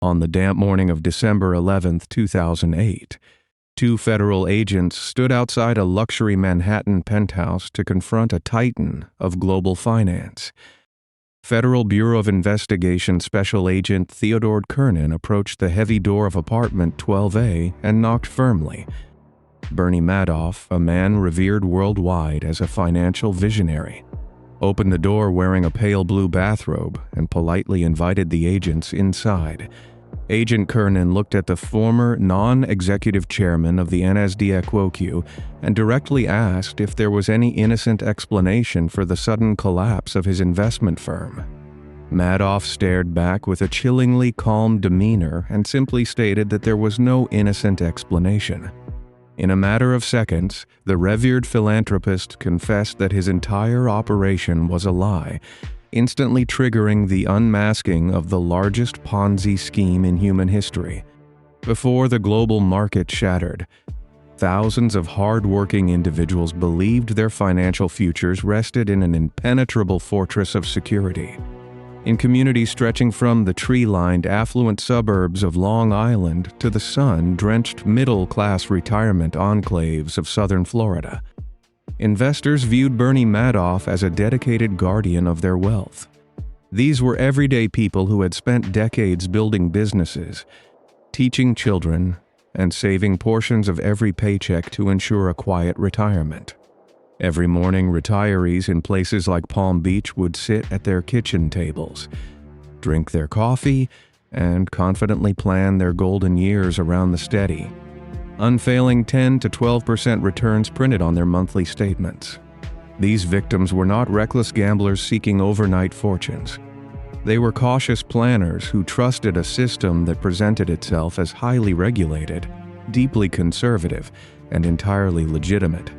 On the damp morning of December 11, 2008, two federal agents stood outside a luxury Manhattan penthouse to confront a titan of global finance. Federal Bureau of Investigation Special Agent Theodore Kernan approached the heavy door of apartment 12A and knocked firmly. Bernie Madoff, a man revered worldwide as a financial visionary, opened the door wearing a pale blue bathrobe and politely invited the agents inside. Agent Kernan looked at the former non-executive chairman of the NASDAQ QOQ and directly asked if there was any innocent explanation for the sudden collapse of his investment firm. Madoff stared back with a chillingly calm demeanor and simply stated that there was no innocent explanation. In a matter of seconds, the revered philanthropist confessed that his entire operation was a lie, instantly triggering the unmasking of the largest Ponzi scheme in human history. Before the global market shattered, thousands of hard-working individuals believed their financial futures rested in an impenetrable fortress of security. In communities stretching from the tree-lined affluent suburbs of Long Island to the sun-drenched middle-class retirement enclaves of southern Florida, investors viewed Bernie Madoff as a dedicated guardian of their wealth. These were everyday people who had spent decades building businesses, teaching children, and saving portions of every paycheck to ensure a quiet retirement. Every morning, retirees in places like Palm Beach would sit at their kitchen tables, drink their coffee, and confidently plan their golden years around the steady, unfailing 10 to 12% returns printed on their monthly statements. These victims were not reckless gamblers seeking overnight fortunes. They were cautious planners who trusted a system that presented itself as highly regulated, deeply conservative, and entirely legitimate.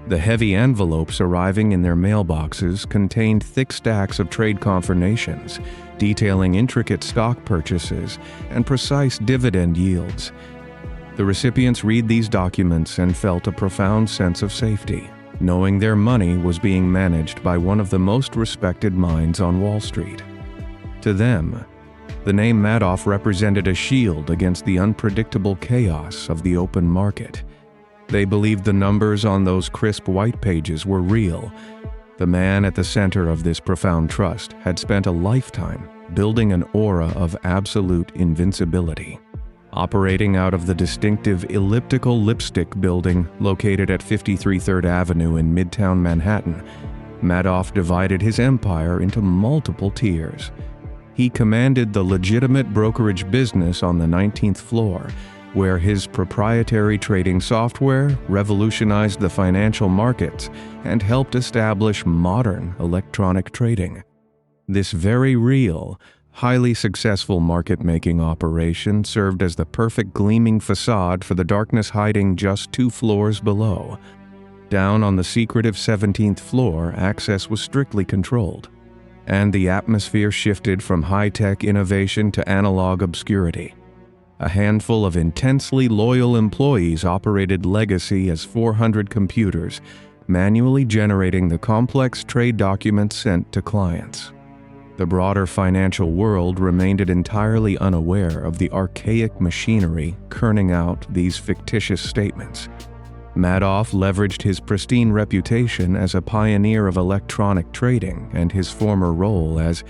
The heavy envelopes arriving in their mailboxes contained thick stacks of trade confirmations, detailing intricate stock purchases and precise dividend yields. The recipients read these documents and felt a profound sense of safety, knowing their money was being managed by one of the most respected minds on Wall Street. To them, the name Madoff represented a shield against the unpredictable chaos of the open market. They believed the numbers on those crisp white pages were real. The man at the center of this profound trust had spent a lifetime building an aura of absolute invincibility. Operating out of the distinctive elliptical lipstick building located at 53 3rd Avenue in Midtown Manhattan, Madoff divided his empire into multiple tiers. He commanded the legitimate brokerage business on the 19th floor, where his proprietary trading software revolutionized the financial markets and helped establish modern electronic trading. This very real, highly successful market-making operation served as the perfect gleaming facade for the darkness hiding just 2 floors below. Down on the secretive 17th floor, access was strictly controlled, and the atmosphere shifted from high-tech innovation to analog obscurity. A handful of intensely loyal employees operated legacy as 400 computers, manually generating the complex trade documents sent to clients. The broader financial world remained entirely unaware of the archaic machinery churning out these fictitious statements. Madoff leveraged his pristine reputation as a pioneer of electronic trading and his former role as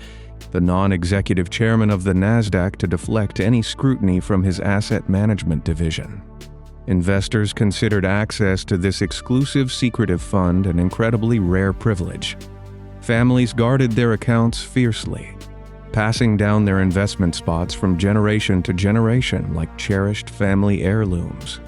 the non-executive chairman of the NASDAQ to deflect any scrutiny from his asset management division. Investors considered access to this exclusive secretive fund an incredibly rare privilege. Families guarded their accounts fiercely, passing down their investment spots from generation to generation like cherished family heirlooms.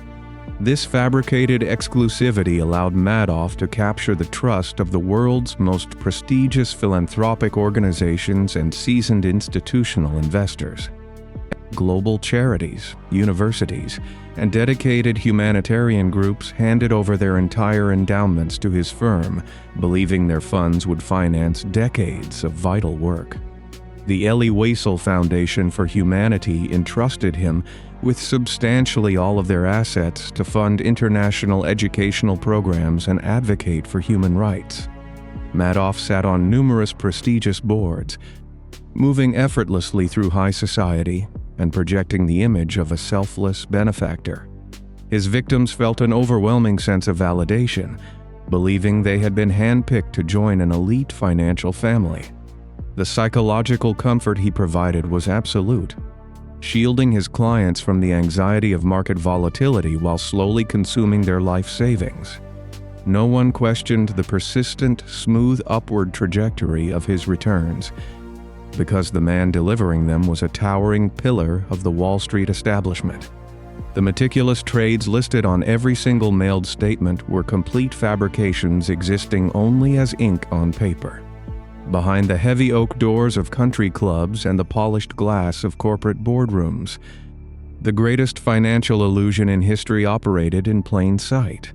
This fabricated exclusivity allowed Madoff to capture the trust of the world's most prestigious philanthropic organizations and seasoned institutional investors. Global charities, universities, and dedicated humanitarian groups handed over their entire endowments to his firm, believing their funds would finance decades of vital work. The Elie Wiesel Foundation for Humanity entrusted him with substantially all of their assets to fund international educational programs and advocate for human rights. Madoff sat on numerous prestigious boards, moving effortlessly through high society and projecting the image of a selfless benefactor. His victims felt an overwhelming sense of validation, believing they had been handpicked to join an elite financial family. The psychological comfort he provided was absolute, shielding his clients from the anxiety of market volatility while slowly consuming their life savings. No one questioned the persistent, smooth upward trajectory of his returns, because the man delivering them was a towering pillar of the Wall Street establishment. The meticulous trades listed on every single mailed statement were complete fabrications existing only as ink on paper. Behind the heavy oak doors of country clubs and the polished glass of corporate boardrooms, the greatest financial illusion in history operated in plain sight.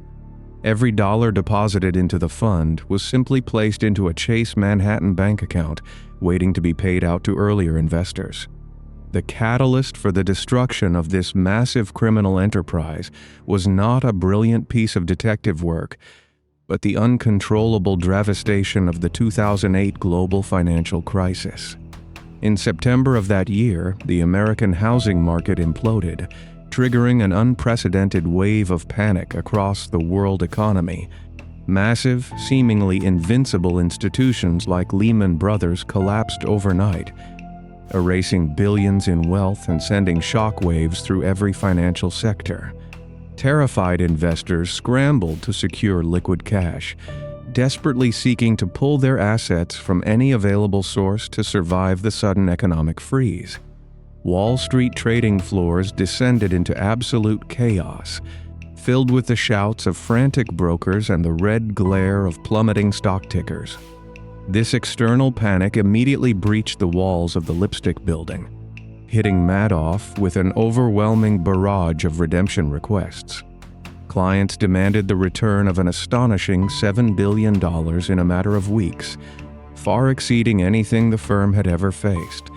Every dollar deposited into the fund was simply placed into a Chase Manhattan bank account, waiting to be paid out to earlier investors. The catalyst for the destruction of this massive criminal enterprise was not a brilliant piece of detective work, but the uncontrollable devastation of the 2008 global financial crisis. In September of that year, the American housing market imploded, triggering an unprecedented wave of panic across the world economy. Massive, seemingly invincible institutions like Lehman Brothers collapsed overnight, erasing billions in wealth and sending shockwaves through every financial sector. Terrified investors scrambled to secure liquid cash, desperately seeking to pull their assets from any available source to survive the sudden economic freeze. Wall Street trading floors descended into absolute chaos, filled with the shouts of frantic brokers and the red glare of plummeting stock tickers. This external panic immediately breached the walls of the Lipstick Building, hitting Madoff with an overwhelming barrage of redemption requests. Clients demanded the return of an astonishing $7 billion in a matter of weeks, far exceeding anything the firm had ever faced.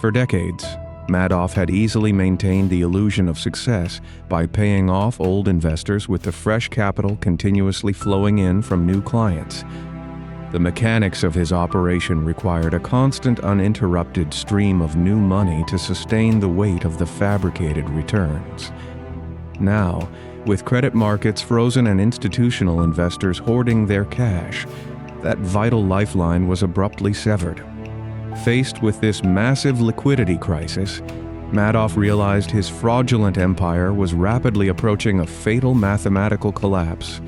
For decades, Madoff had easily maintained the illusion of success by paying off old investors with the fresh capital continuously flowing in from new clients. The mechanics of his operation required a constant, uninterrupted stream of new money to sustain the weight of the fabricated returns. Now, with credit markets frozen and institutional investors hoarding their cash, that vital lifeline was abruptly severed. Faced with this massive liquidity crisis, Madoff realized his fraudulent empire was rapidly approaching a fatal mathematical collapse.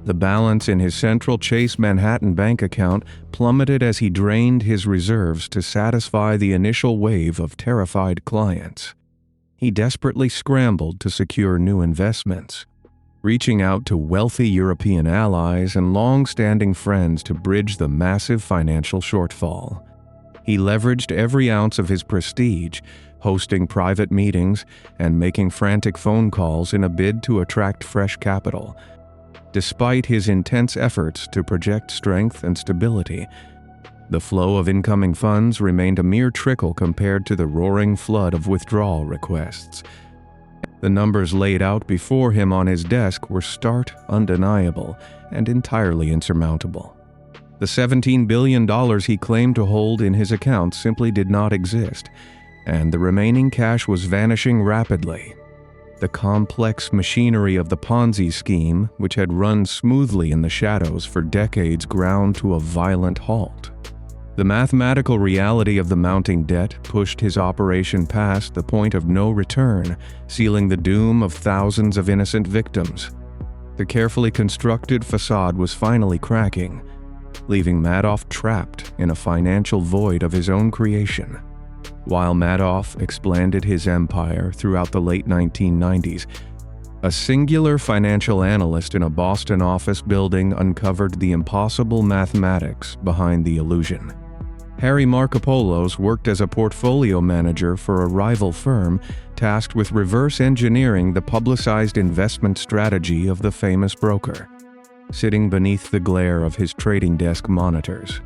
The balance in his central Chase Manhattan bank account plummeted as he drained his reserves to satisfy the initial wave of terrified clients. He desperately scrambled to secure new investments, reaching out to wealthy European allies and long-standing friends to bridge the massive financial shortfall. He leveraged every ounce of his prestige, hosting private meetings and making frantic phone calls in a bid to attract fresh capital. Despite his intense efforts to project strength and stability, the flow of incoming funds remained a mere trickle compared to the roaring flood of withdrawal requests. The numbers laid out before him on his desk were stark, undeniable, and entirely insurmountable. The $17 billion he claimed to hold in his accounts simply did not exist, and the remaining cash was vanishing rapidly. The complex machinery of the Ponzi scheme, which had run smoothly in the shadows for decades, ground to a violent halt. The mathematical reality of the mounting debt pushed his operation past the point of no return, sealing the doom of thousands of innocent victims. The carefully constructed facade was finally cracking, leaving Madoff trapped in a financial void of his own creation. While Madoff expanded his empire throughout the late 1990s, a singular financial analyst in a Boston office building uncovered the impossible mathematics behind the illusion. Harry Markopolos worked as a portfolio manager for a rival firm tasked with reverse engineering the publicized investment strategy of the famous broker, sitting beneath the glare of his trading desk monitors.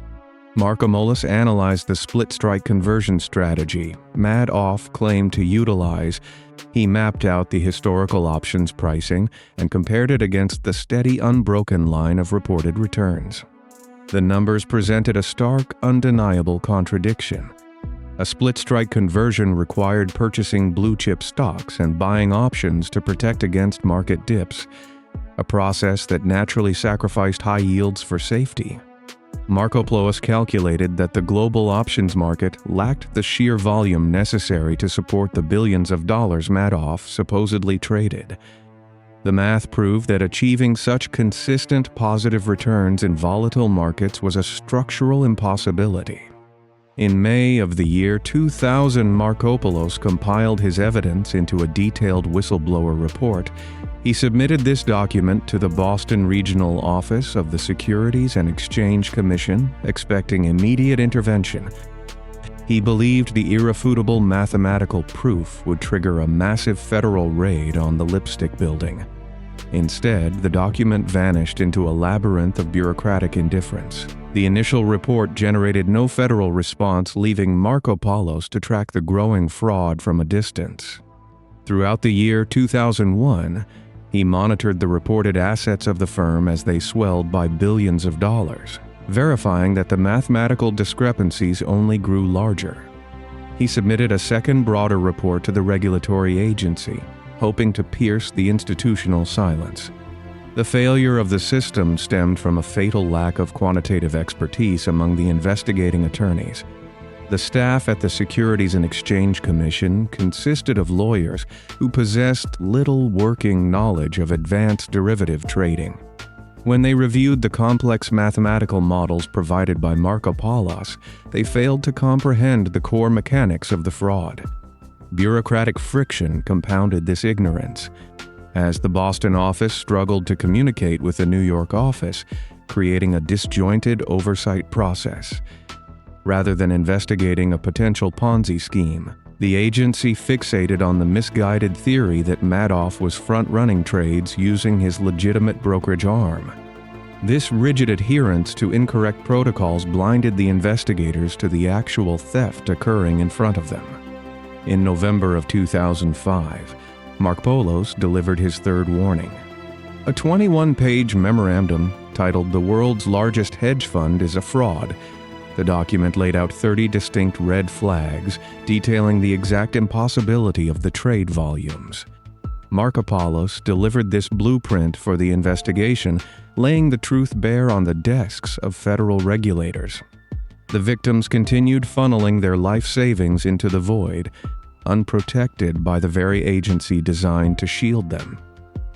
Markopolos analyzed the split-strike conversion strategy Madoff claimed to utilize. He mapped out the historical options pricing and compared it against the steady, unbroken line of reported returns. The numbers presented a stark, undeniable contradiction. A split-strike conversion required purchasing blue-chip stocks and buying options to protect against market dips, a process that naturally sacrificed high yields for safety. Markopoulos calculated that the global options market lacked the sheer volume necessary to support the billions of dollars Madoff supposedly traded. The math proved that achieving such consistent positive returns in volatile markets was a structural impossibility. In May of the year 2000, Markopoulos compiled his evidence into a detailed whistleblower report. He submitted this document to the Boston Regional Office of the Securities and Exchange Commission, expecting immediate intervention. He believed the irrefutable mathematical proof would trigger a massive federal raid on the Lipstick Building. Instead, the document vanished into a labyrinth of bureaucratic indifference. The initial report generated no federal response, leaving Markopoulos to track the growing fraud from a distance. Throughout the year 2001, he monitored the reported assets of the firm as they swelled by billions of dollars, verifying that the mathematical discrepancies only grew larger. He submitted a second, broader report to the regulatory agency, hoping to pierce the institutional silence. The failure of the system stemmed from a fatal lack of quantitative expertise among the investigating attorneys. The staff at the Securities and Exchange Commission consisted of lawyers who possessed little working knowledge of advanced derivative trading. When they reviewed the complex mathematical models provided by Markopoulos, they failed to comprehend the core mechanics of the fraud. Bureaucratic friction compounded this ignorance. As the Boston office struggled to communicate with the New York office, creating a disjointed oversight process. Rather than investigating a potential Ponzi scheme, the agency fixated on the misguided theory that Madoff was front-running trades using his legitimate brokerage arm. This rigid adherence to incorrect protocols blinded the investigators to the actual theft occurring in front of them. In November of 2005, Markopoulos delivered his third warning. A 21-page memorandum titled "The World's Largest Hedge Fund is a Fraud." The document laid out 30 distinct red flags, detailing the exact impossibility of the trade volumes. Markopoulos delivered this blueprint for the investigation, laying the truth bare on the desks of federal regulators. The victims continued funneling their life savings into the void, unprotected by the very agency designed to shield them.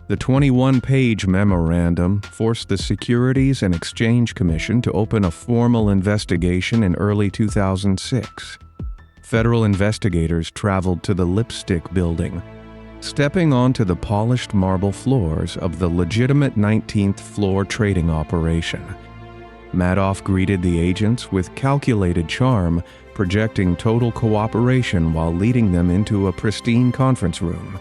The 21-page memorandum forced the Securities and Exchange Commission to open a formal investigation in early 2006. Federal investigators traveled to the Lipstick Building, stepping onto the polished marble floors of the legitimate 19th floor trading operation. Madoff greeted the agents with calculated charm, projecting total cooperation while leading them into a pristine conference room.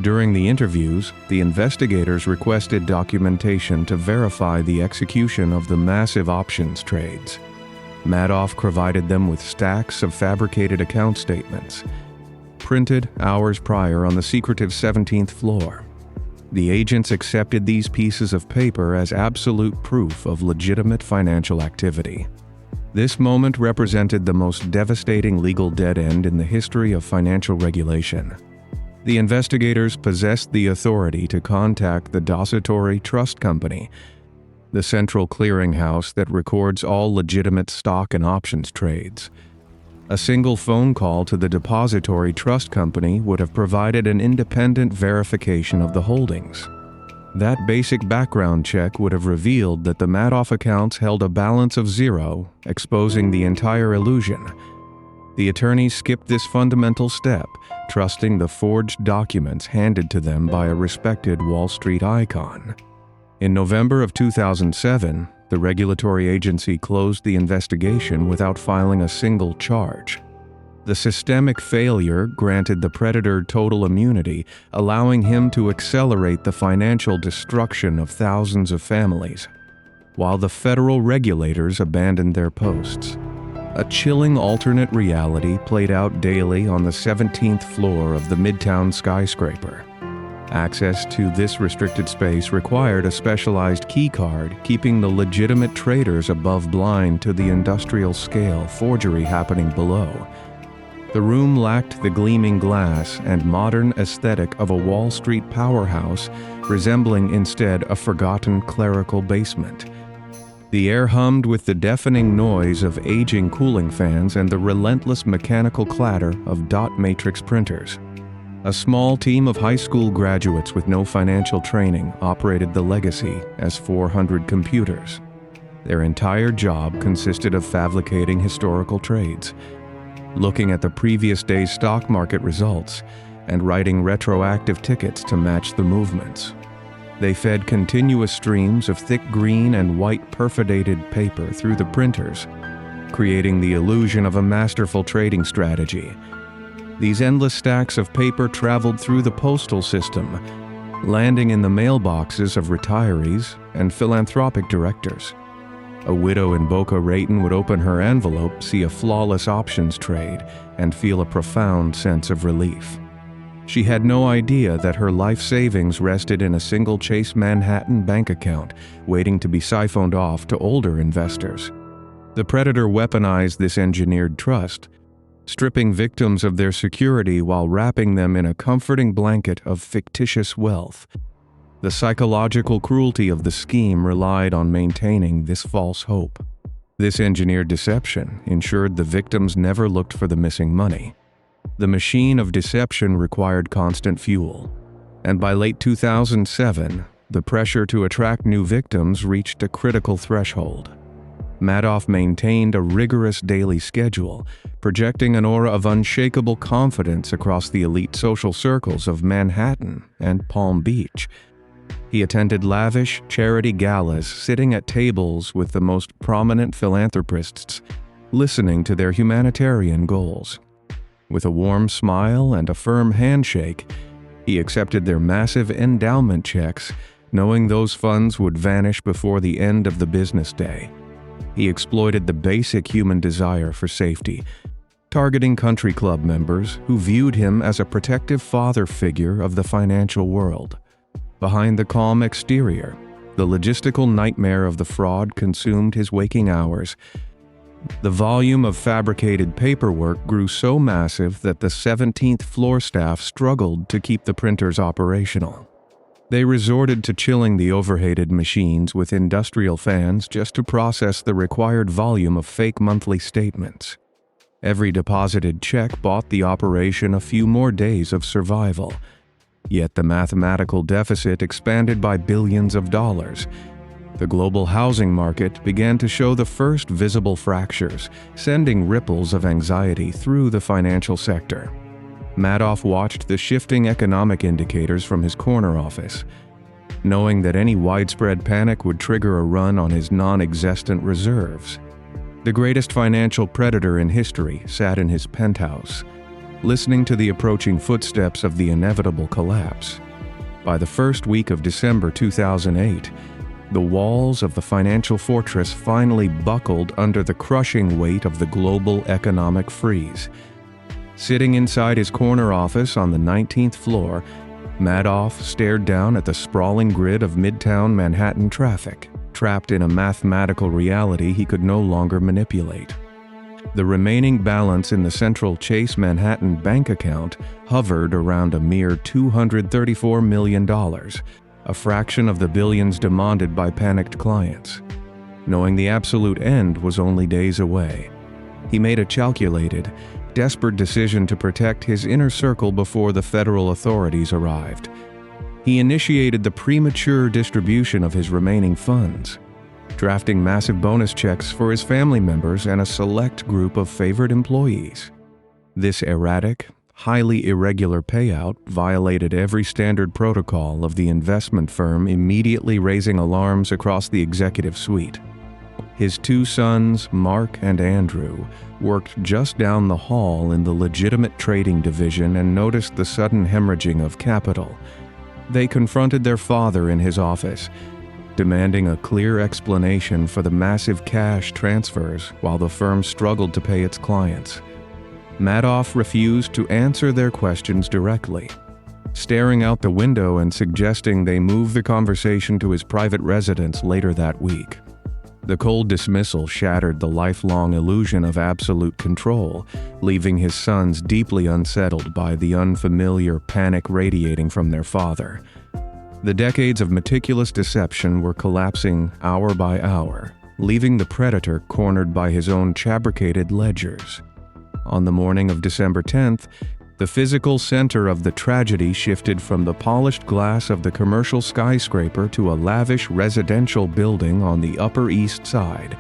During the interviews, the investigators requested documentation to verify the execution of the massive options trades. Madoff provided them with stacks of fabricated account statements, printed hours prior on the secretive 17th floor. The agents accepted these pieces of paper as absolute proof of legitimate financial activity. This moment represented the most devastating legal dead end in the history of financial regulation. The investigators possessed the authority to contact the Depository Trust Company, the central clearinghouse that records all legitimate stock and options trades. A single phone call to the Depository Trust Company would have provided an independent verification of the holdings. That basic background check would have revealed that the Madoff accounts held a balance of zero, exposing the entire illusion. The attorneys skipped this fundamental step, trusting the forged documents handed to them by a respected Wall Street icon. In November of 2007, the regulatory agency closed the investigation without filing a single charge. The systemic failure granted the predator total immunity, allowing him to accelerate the financial destruction of thousands of families, while the federal regulators abandoned their posts. A chilling alternate reality played out daily on the 17th floor of the Midtown skyscraper. Access to this restricted space required a specialized key card, keeping the legitimate traders above blind to the industrial-scale forgery happening below. The room lacked the gleaming glass and modern aesthetic of a Wall Street powerhouse, resembling instead a forgotten clerical basement. The air hummed with the deafening noise of aging cooling fans and the relentless mechanical clatter of dot matrix printers. A small team of high school graduates with no financial training operated the legacy as 400 computers. Their entire job consisted of fabricating historical trades, looking at the previous day's stock market results, and writing retroactive tickets to match the movements. They fed continuous streams of thick green and white perforated paper through the printers, creating the illusion of a masterful trading strategy. These endless stacks of paper traveled through the postal system, landing in the mailboxes of retirees and philanthropic directors. A widow in Boca Raton would open her envelope, see a flawless options trade, and feel a profound sense of relief. She had no idea that her life savings rested in a single Chase Manhattan bank account, waiting to be siphoned off to older investors. The predator weaponized this engineered trust, stripping victims of their security while wrapping them in a comforting blanket of fictitious wealth. The psychological cruelty of the scheme relied on maintaining this false hope. This engineered deception ensured the victims never looked for the missing money. The machine of deception required constant fuel, and by late 2007, the pressure to attract new victims reached a critical threshold. Madoff maintained a rigorous daily schedule, projecting an aura of unshakable confidence across the elite social circles of Manhattan and Palm Beach. He attended lavish charity galas, sitting at tables with the most prominent philanthropists, listening to their humanitarian goals. With a warm smile and a firm handshake, he accepted their massive endowment checks, knowing those funds would vanish before the end of the business day. He exploited the basic human desire for safety, targeting country club members who viewed him as a protective father figure of the financial world. Behind the calm exterior, the logistical nightmare of the fraud consumed his waking hours. The volume of fabricated paperwork grew so massive that the 17th floor staff struggled to keep the printers operational. They resorted to chilling the overheated machines with industrial fans just to process the required volume of fake monthly statements. Every deposited check bought the operation a few more days of survival. Yet the mathematical deficit expanded by billions of dollars. The global housing market began to show the first visible fractures, sending ripples of anxiety through the financial sector. Madoff watched the shifting economic indicators from his corner office, knowing that any widespread panic would trigger a run on his non-existent reserves. The greatest financial predator in history sat in his penthouse, listening to the approaching footsteps of the inevitable collapse. By the first week of December 2008, the walls of the financial fortress finally buckled under the crushing weight of the global economic freeze. Sitting inside his corner office on the 19th floor, Madoff stared down at the sprawling grid of midtown Manhattan traffic, trapped in a mathematical reality he could no longer manipulate. The remaining balance in the central Chase Manhattan bank account hovered around a mere $234 million, a fraction of the billions demanded by panicked clients. Knowing the absolute end was only days away, he made a calculated, desperate decision to protect his inner circle before the federal authorities arrived. He initiated the premature distribution of his remaining funds, drafting massive bonus checks for his family members and a select group of favored employees. This erratic, highly irregular payout violated every standard protocol of the investment firm, immediately raising alarms across the executive suite. His two sons, Mark and Andrew, worked just down the hall in the legitimate trading division and noticed the sudden hemorrhaging of capital. They confronted their father in his office, demanding a clear explanation for the massive cash transfers while the firm struggled to pay its clients. Madoff refused to answer their questions directly, staring out the window and suggesting they move the conversation to his private residence later that week. The cold dismissal shattered the lifelong illusion of absolute control, leaving his sons deeply unsettled by the unfamiliar panic radiating from their father. The decades of meticulous deception were collapsing hour by hour, leaving the predator cornered by his own fabricated ledgers. On the morning of December 10th, the physical center of the tragedy shifted from the polished glass of the commercial skyscraper to a lavish residential building on the Upper East Side.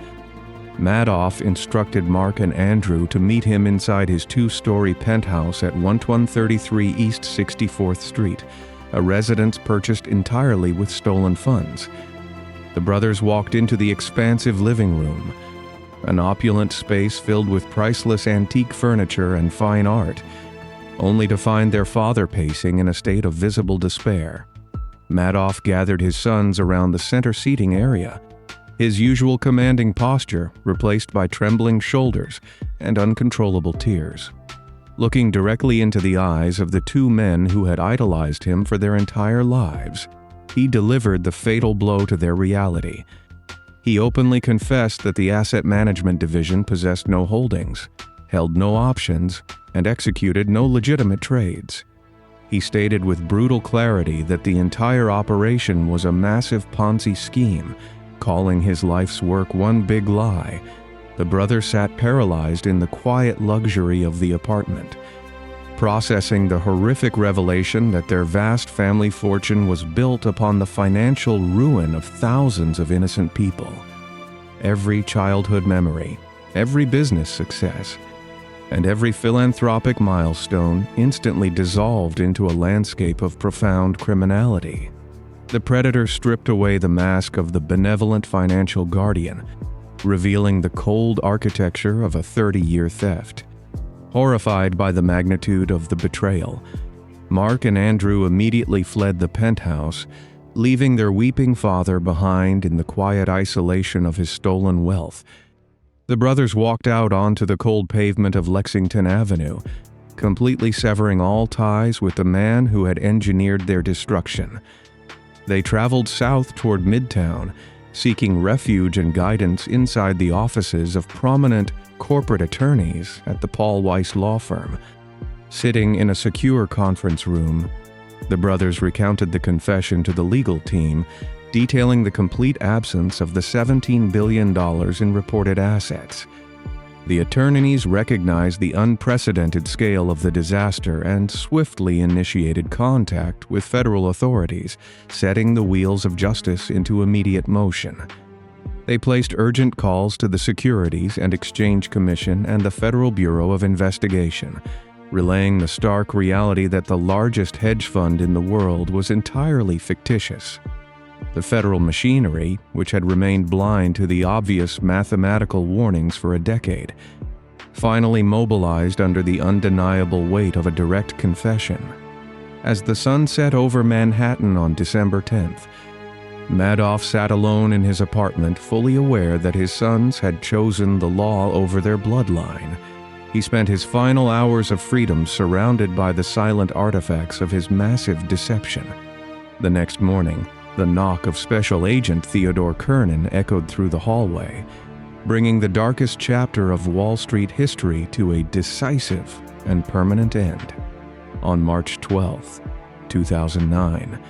Madoff instructed Mark and Andrew to meet him inside his two-story penthouse at 1133 East 64th Street, a residence purchased entirely with stolen funds. The brothers walked into the expansive living room, an opulent space filled with priceless antique furniture and fine art, only to find their father pacing in a state of visible despair. Madoff gathered his sons around the center seating area, his usual commanding posture replaced by trembling shoulders and uncontrollable tears. Looking directly into the eyes of the two men who had idolized him for their entire lives, he delivered the fatal blow to their reality. He openly confessed that the asset management division possessed no holdings, held no options, and executed no legitimate trades. He stated with brutal clarity that the entire operation was a massive Ponzi scheme, calling his life's work one big lie. The brothers sat paralyzed in the quiet luxury of the apartment, processing the horrific revelation that their vast family fortune was built upon the financial ruin of thousands of innocent people. Every childhood memory, every business success, and every philanthropic milestone instantly dissolved into a landscape of profound criminality. The predator stripped away the mask of the benevolent financial guardian, revealing the cold architecture of a 30-year theft. Horrified by the magnitude of the betrayal, Mark and Andrew immediately fled the penthouse, leaving their weeping father behind in the quiet isolation of his stolen wealth. The brothers walked out onto the cold pavement of Lexington Avenue, completely severing all ties with the man who had engineered their destruction. They traveled south toward Midtown, seeking refuge and guidance inside the offices of prominent corporate attorneys at the Paul Weiss law firm. Sitting in a secure conference room, the brothers recounted the confession to the legal team, detailing the complete absence of the $17 billion in reported assets. The attorneys recognized the unprecedented scale of the disaster and swiftly initiated contact with federal authorities, setting the wheels of justice into immediate motion. They placed urgent calls to the Securities and Exchange Commission and the Federal Bureau of Investigation, relaying the stark reality that the largest hedge fund in the world was entirely fictitious. The federal machinery, which had remained blind to the obvious mathematical warnings for a decade, finally mobilized under the undeniable weight of a direct confession. As the sun set over Manhattan on December 10th, Madoff sat alone in his apartment, fully aware that his sons had chosen the law over their bloodline. He spent his final hours of freedom surrounded by the silent artifacts of his massive deception. The next morning, the knock of Special Agent Theodore Kernan echoed through the hallway, bringing the darkest chapter of Wall Street history to a decisive and permanent end. On March 12, 2009,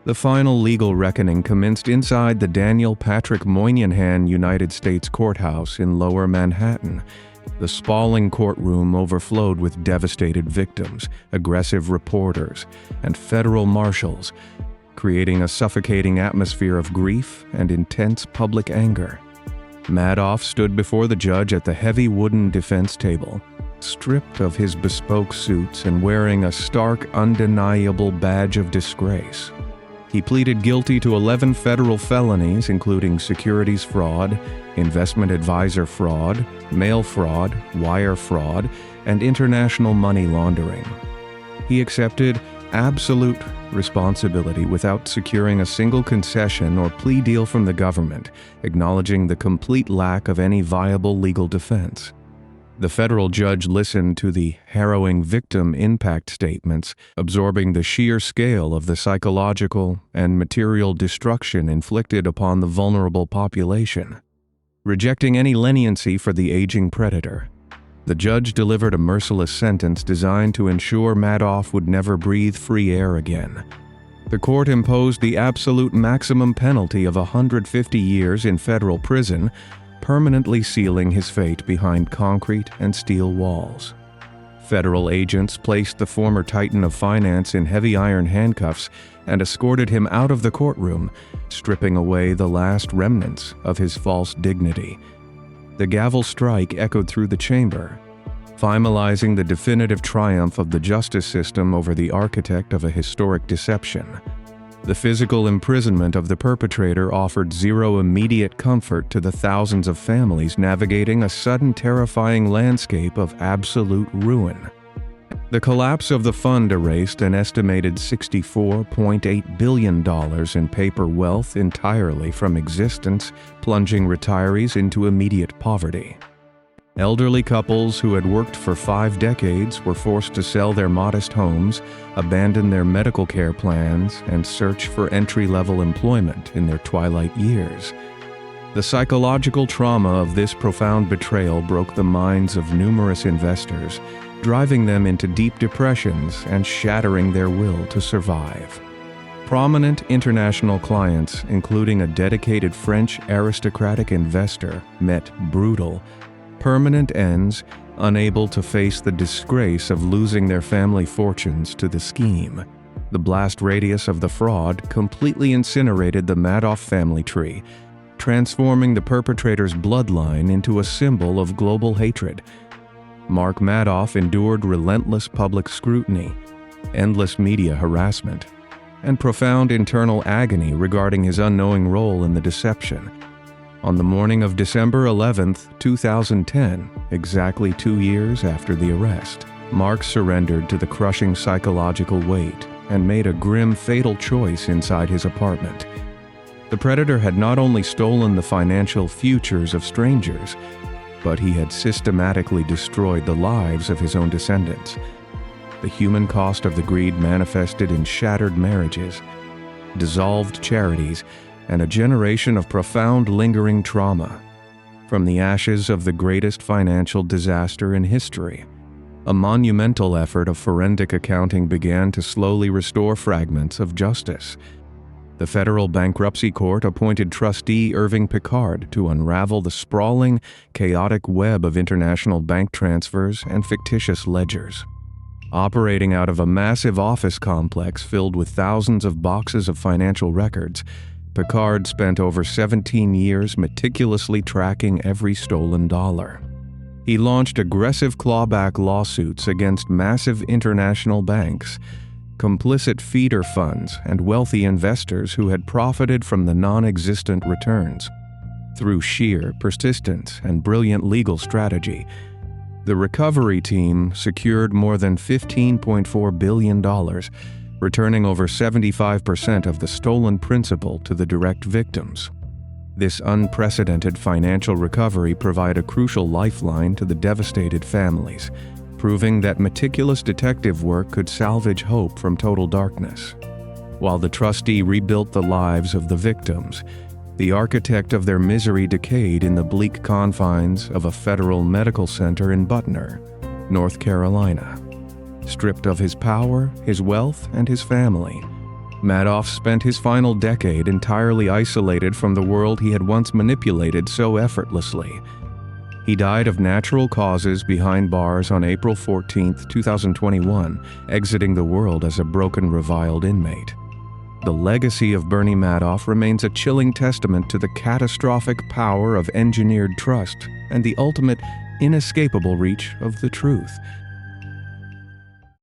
the final legal reckoning commenced inside the Daniel Patrick Moynihan United States Courthouse in Lower Manhattan. The sprawling courtroom overflowed with devastated victims, aggressive reporters, and federal marshals, creating a suffocating atmosphere of grief and intense public anger. Madoff stood before the judge at the heavy wooden defense table, stripped of his bespoke suits and wearing a stark, undeniable badge of disgrace. He pleaded guilty to 11 federal felonies, including securities fraud, investment advisor fraud, mail fraud, wire fraud, and international money laundering. He accepted absolute responsibility without securing a single concession or plea deal from the government, acknowledging the complete lack of any viable legal defense. The federal judge listened to the harrowing victim impact statements, absorbing the sheer scale of the psychological and material destruction inflicted upon the vulnerable population. rejecting any leniency for the aging predator. The judge delivered a merciless sentence designed to ensure Madoff would never breathe free air again. The court imposed the absolute maximum penalty of 150 years in federal prison, permanently sealing his fate behind concrete and steel walls. Federal agents placed the former titan of finance in heavy iron handcuffs and escorted him out of the courtroom, stripping away the last remnants of his false dignity. The gavel strike echoed through the chamber, finalizing the definitive triumph of the justice system over the architect of a historic deception. The physical imprisonment of the perpetrator offered zero immediate comfort to the thousands of families navigating a sudden terrifying landscape of absolute ruin. The collapse of the fund erased an estimated $64.8 billion in paper wealth entirely from existence, plunging retirees into immediate poverty. Elderly couples who had worked for 5 decades were forced to sell their modest homes, abandon their medical care plans, and search for entry-level employment in their twilight years. The psychological trauma of this profound betrayal broke the minds of numerous investors, driving them into deep depressions and shattering their will to survive. Prominent international clients, including a dedicated French aristocratic investor, met brutal, permanent ends, unable to face the disgrace of losing their family fortunes to the scheme. The blast radius of the fraud completely incinerated the Madoff family tree, transforming the perpetrator's bloodline into a symbol of global hatred. Mark Madoff endured relentless public scrutiny, endless media harassment, and profound internal agony regarding his unknowing role in the deception. On the morning of December 11, 2010, exactly 2 years after the arrest, Mark surrendered to the crushing psychological weight and made a grim, fatal choice inside his apartment. The predator had not only stolen the financial futures of strangers, but he had systematically destroyed the lives of his own descendants. The human cost of the greed manifested in shattered marriages, dissolved charities, and a generation of profound lingering trauma. From the ashes of the greatest financial disaster in history, a monumental effort of forensic accounting began to slowly restore fragments of justice. The federal bankruptcy court appointed trustee Irving Picard to unravel the sprawling, chaotic web of international bank transfers and fictitious ledgers. Operating out of a massive office complex filled with thousands of boxes of financial records, Picard spent over 17 years meticulously tracking every stolen dollar. He launched aggressive clawback lawsuits against massive international banks, complicit feeder funds, and wealthy investors who had profited from the non-existent returns. Through sheer persistence and brilliant legal strategy, the recovery team secured more than $15.4 billion, returning over 75% of the stolen principal to the direct victims. This unprecedented financial recovery provided a crucial lifeline to the devastated families, proving that meticulous detective work could salvage hope from total darkness. While the trustee rebuilt the lives of the victims, the architect of their misery decayed in the bleak confines of a federal medical center in Butner, North Carolina. Stripped of his power, his wealth, and his family, Madoff spent his final decade entirely isolated from the world he had once manipulated so effortlessly. He died of natural causes behind bars on April 14, 2021, exiting the world as a broken, reviled inmate. The legacy of Bernie Madoff remains a chilling testament to the catastrophic power of engineered trust and the ultimate, inescapable reach of the truth.